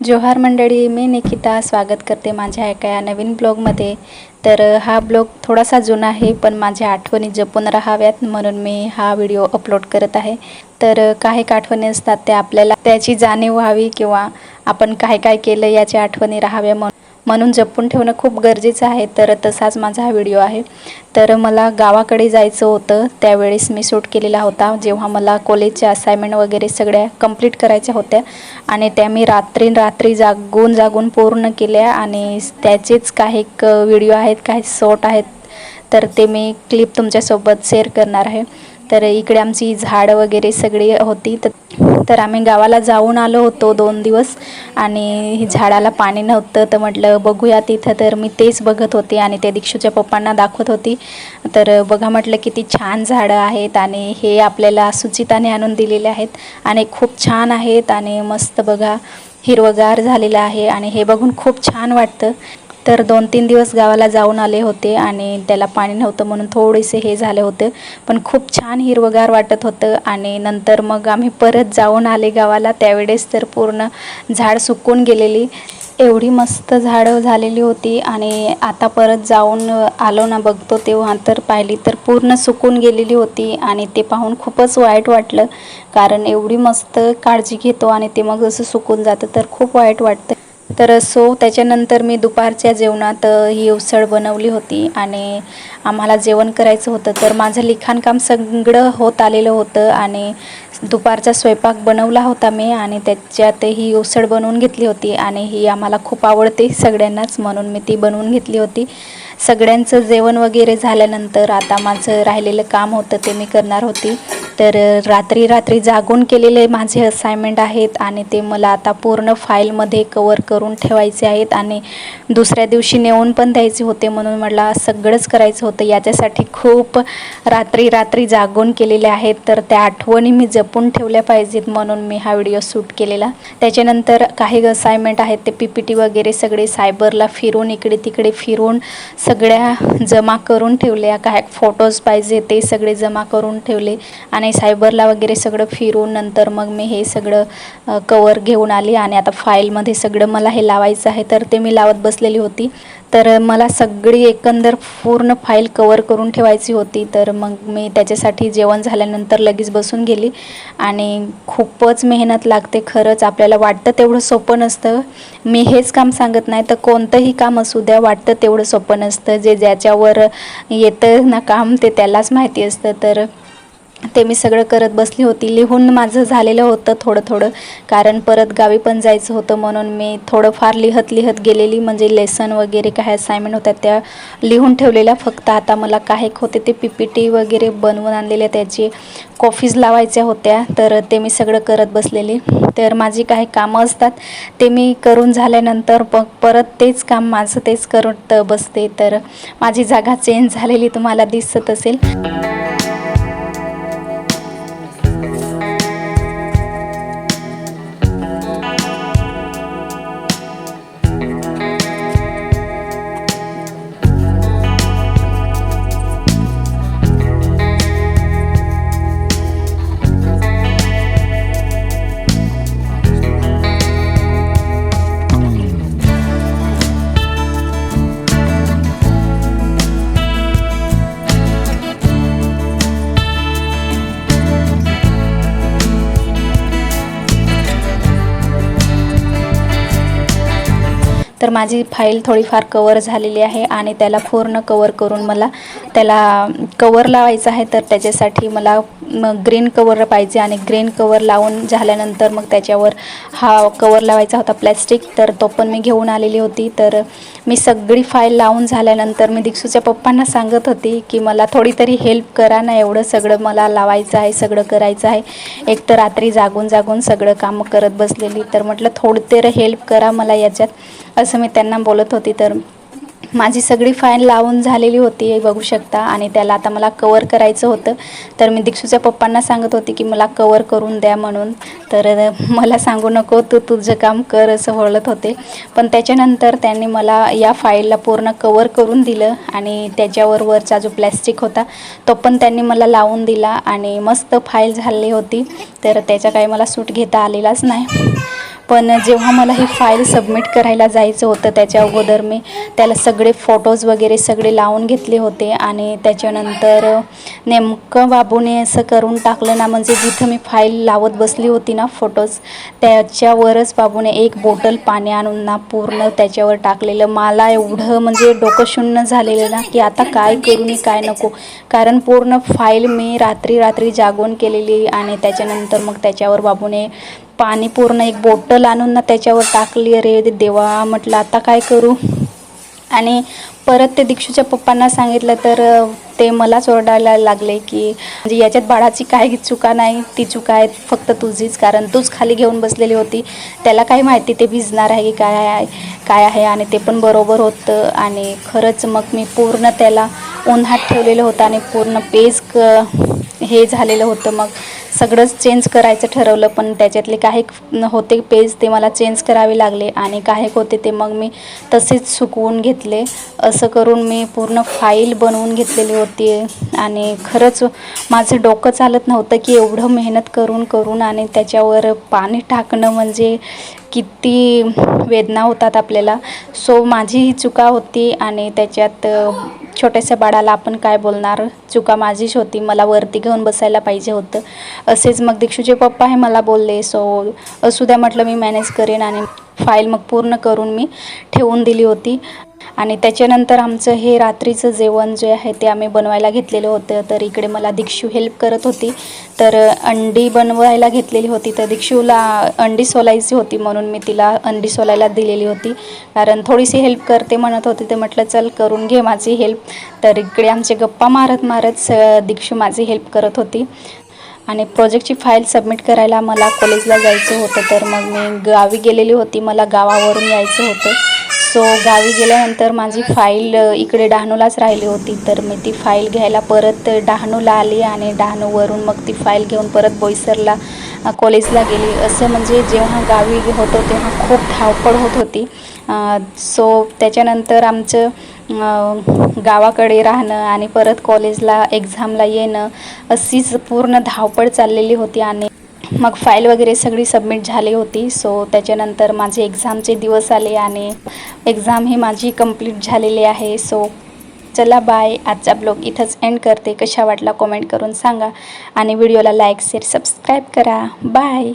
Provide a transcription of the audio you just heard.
जोहार मंडळी, मी निकिता स्वागत करते माझ्या एका नवीन ब्लॉगमध्ये। तर हा ब्लॉग थोडासा जुना आहे, पण माझ्या आठवणी जपून राहाव्यात म्हणून मी हा व्हिडिओ अपलोड करत आहे। तर काही आठवणी असतात त्या आपल्याला त्याची जाणीव व्हावी किंवा आपण काय काय केलं याची आठवणी राहाव्या म्हणून जपून ठेवणं खूप गरजेचं आहे। तर तसाच माझा हा व्हिडिओ आहे। तर मला गावाकडे जायचं होतं, त्यावेळेस मी शूट केलेला होता, जेव्हा मला कॉलेजच्या असाइनमेंट वगैरे सगळ्या कंप्लीट करायच्या होत्या आणि त्या मी रात्री जागून पूर्ण केल्या आणि त्याचेच काही व्हिडिओ आहेत, काही शॉर्ट आहेत, तर ते मी क्लिप तुमच्यासोबत शेअर करणार आहे। तर इकडे आमची झाडं वगैरे सगळी होती, तर आम्ही गावाला जाऊन आलो होतो 2 दिवस आणि झाडाला पाणी नव्हतं, तर म्हटलं बघूया तिथं। तर मी तेच बघत होते आणि ते दीक्षूच्या पप्पांना दाखवत होती। तर बघा म्हटलं किती छान झाडं आहेत आणि हे आपल्याला सुचिताने आणून दिलेले आहेत आणि खूप छान आहेत आणि मस्त बघा हिरवगार झालेलं आहे आणि हे बघून खूप छान वाटतं। तर 2-3 दिवस गावाला जाऊन आले होते आणि त्याला पाणी नव्हतं म्हणून थोडेसे हे झाले होते, पण खूप छान हिरवगार वाटत होतं। आणि नंतर मग आम्ही परत जाऊन आले गावाला, त्यावेळेस तर पूर्ण झाड सुकून गेलेली, एवढी मस्त झाडं झालेली होती। आणि आता परत जाऊन आलो ना बघतो तेव्हा तर पाहिली तर पूर्ण सुकून गेलेली होती आणि ते पाहून खूपच वाईट वाटलं, कारण एवढी मस्त काळजी घेतो आणि ते मग असं सुकून जातं तर खूप वाईट वाटतं। तर त्याच्यानंतर मी दुपारच्या जेवणात ही उसळ बनवली होती आणि आम्हाला जेवण करायचं होतं। तर माझं लिखाणकाम सगळं होत आलेलं होतं आणि दुपारचा स्वयंपाक बनवला होता मी आणि त्याच्यात ही उसळ बनवून घेतली होती आणि ही आम्हाला खूप आवडते सगळ्यांनाच, म्हणून मी ती बनवून घेतली होती। सगळ्यांचं जेवण वगैरे झाल्यानंतर आता माझं राहिलेलं काम होतं ते मी करणार होती। तर रात्री जागून केलेले माझे असाइनमेंट आहेत आणि ते मला आता पूर्ण फाईलमध्ये कवर करून ठेवायचे आहेत आणि दुसऱ्या दिवशी नेऊन पण द्यायचे होते, म्हणून मला सगळंच करायचं होतं। याच्यासाठी खूप रात्री जागून केलेले आहेत, तर त्या आठवणी मी जपून ठेवल्या पाहिजेत म्हणून मी हा व्हिडिओ शूट केलेला। त्याच्यानंतर काही असाइनमेंट आहेत ते PPT वगैरे सगळे सायबरला फिरून इकडे तिकडे फिरून सगळ्या जमा करून ठेवल्या, काय फोटोज पाहिजे ते सगळे जमा करून ठेवले आणि सायबरला वगैरे सगळं फिरून नंतर मग मी हे सगळं कवर घेऊन आली आणि आता फाईलमध्ये सगळं मला हे लावायचं आहे, तर ते मी लावत बसलेली होती। तर मला सगळी एकंदर पूर्ण फाईल कवर करून ठेवायची होती, तर मग मी त्याच्यासाठी जेवण झाल्यानंतर लगेच बसून गेली आणि खूपच मेहनत लागते खरंच, आपल्याला वाटतं तेवढं सोपं नसतं। मी हेच काम सांगत नाही तर कोणतंही काम असू द्या, वाटतं तेवढं सोपं नसतं, ज्याच्यावर येतं ना काम ते त्यालाच माहिती असतं। तर ते मी सगळं करत बसली होती, लिहून माझं झालेलं होतं थोडं, कारण परत गावी पण जायचं होतं म्हणून मी थोडंफार लिहत गेलेली, म्हणजे लेसन वगैरे काय असाइनमेंट होत्या त्या लिहून ठेवलेल्या। फक्त आता मला काय होते ते PPT वगैरे बनवून आणलेल्या, त्याची कॉपीज लावायच्या होत्या, तर ते मी सगळं करत बसलेली। तर माझी काही कामं असतात ते मी करून झाल्यानंतर परत तेच काम माझं तेच करत बसते, तर माझी जागा चेंज झालेली तुम्हाला दिसत असेल। तर माझी फाईल थोडीफार कवर झालेली आहे आणि त्याला पूर्ण कवर करून मला त्याला कवर लावायचं आहे, तर त्याच्यासाठी मला ग्रीन कवर पाहिजे आणि ग्रीन कवर लावून झाल्यानंतर मग त्याच्यावर हा कवर लावायचा होता प्लॅस्टिक, तर तो पण मी घेऊन आलेली होती। तर मी सगळी फाईल लावून झाल्यानंतर मी दीक्षूच्या पप्पांना सांगत होती की मला थोडी तरी हेल्प करा ना, एवढं सगळं मला लावायचं आहे, सगळं करायचं आहे, एक तर रात्री जागून सगळं काम करत बसलेली, तर म्हटलं थोडी तरी हेल्प करा मला याच्यात, असं मी त्यांना बोलत होती। तर माझी सगळी फाईल लावून झालेली होती बघू शकता आणि त्याला आता मला कवर करायचं होतं, तर मी दीक्षूच्या पप्पांना सांगत होती की मला कवर करून द्या म्हणून, तर मला सांगू नको तू तुझं काम कर असं बोलत होते। पण त्याच्यानंतर त्यांनी मला या फाईलला पूर्ण कवर करून दिलं आणि त्याच्यावर वरचा जो प्लॅस्टिक होता तो पण त्यांनी मला लावून दिला आणि मस्त फाईल झाली होती। तर त्याचा काही मला सूट घेता आलेलाच नाही, पण जेव्हा मला ही फाईल सबमिट करायला जायचं होतं त्याच्या अगोदर मी त्याला सगळे फोटोज वगैरे सगळे लावून घेतले होते. आणि त्याच्यानंतर नेमकं बाबूने असं करून टाकलं ना, म्हणजे जिथं मी फाईल लावत बसली होती ना फोटोज, त्याच्यावरच बाबूने एक बॉटल पाणी आणून ना पूर्ण त्याच्यावर टाकलेलं. मला एवढं म्हणजे डोकं शून्य झालेलं ना की आता काय करू मी काय नको, कारण पूर्ण फाईल मी रात्री जागून केलेली. आणि त्याच्यानंतर मग त्याच्यावर बाबूने पाणी पूर्ण एक बॉटल आणून ना त्याच्यावर टाकली. अरे देवा, म्हटलं आता काय करू. आणि परत ते दीक्षूच्या पप्पांना सांगितलं तर ते मलाच ओरडायला लागले की म्हणजे याच्यात बाळाची काही चुका नाही, ती चुका आहेत फक्त तुझीच, कारण तूच खाली घेऊन बसलेली होती. त्याला काय माहिती ते भिजणार आहे की काय आहे. आणि ते पण बरोबर होतं. आणि खरंच मग मी पूर्ण त्याला उन्हात ठेवलेलं होतं आणि पूर्ण पेज हे झालेलं होतं. मग सगळंच चेंज करायचं ठरवलं, पण त्याच्यातले काही होते पेज ते मला चेंज करावे लागले आणि काही होते ते मग मी तसेच सुकवून घेतले. असं करून मी पूर्ण फाईल बनवून घेतलेली होती. आणि खरंच माझं डोकं चालत नव्हतं की एवढं मेहनत करून आणि त्याच्यावर पाणी टाकणं म्हणजे किती वेदना होतात आपल्याला. सो माझी ही चुका होती आणि त्याच्यात छोट्याशा बाळाला आपण काय बोलणार, चुका माझीच होती. मला वरती घेऊन बसायला पाहिजे होतं. असेच मग दीक्षूचे पप्पा हे मला बोलले, सो असू द्या म्हटलं मी मॅनेज करेन. आणि फाईल मग पूर्ण करून मी ठेवून दिली होती. आणि त्याच्यानंतर आमचं हे रात्रीचं जेवण जे आहे ते आम्ही बनवायला घेतलेलं होतं. तर इकडे मला दीक्षू हेल्प करत होती. तर अंडी बनवायला घेतलेली होती. तर दीक्षूला अंडी सोलायची होती म्हणून मी तिला अंडी सोलायला दिलेली होती, कारण थोडीशी हेल्प करते म्हणत होती. ते म्हटलं चल करून घे माझी हेल्प. तर इकडे आमचे गप्पा मारत दीक्षू माझी हेल्प करत होती. आणि प्रोजेक्टची फाईल सबमिट करायला मला कॉलेजला जायचं होतं. तर मग मी गावी गेलेली होती, मला गावावरून यायचं होतं. सो गावी गेल्यानंतर माझी फाईल इकडे डहाणूलाच राहिली होती. तर मी ती फाईल घ्यायला परत डहाणूला आली आणि डहाणूवरून मग ती फाईल घेऊन परत बोईसरला कॉलेजला गेली. असं म्हणजे जेव्हा गावी होतो तेव्हा खूप धावपळ होत होती. सो त्याच्यानंतर आमचं गावाकडे राहणं आणि परत कॉलेजला एक्झामला येणं अशीच पूर्ण धावपळ चाललेली होती. आणि मग फाईल वगैरे सगळी सबमिट झाली होती. सो त्याच्यानंतर माझे एक्झामचे दिवस आले आणि एक्झाम ही माझी कंप्लीट झालेली आहे. सो चला बाय, आजचा ब्लॉग इथंच एंड करते. कशा वाटला कमेंट करून सांगा आणि व्हिडिओला लाईक शेअर सबस्क्राईब करा. बाय.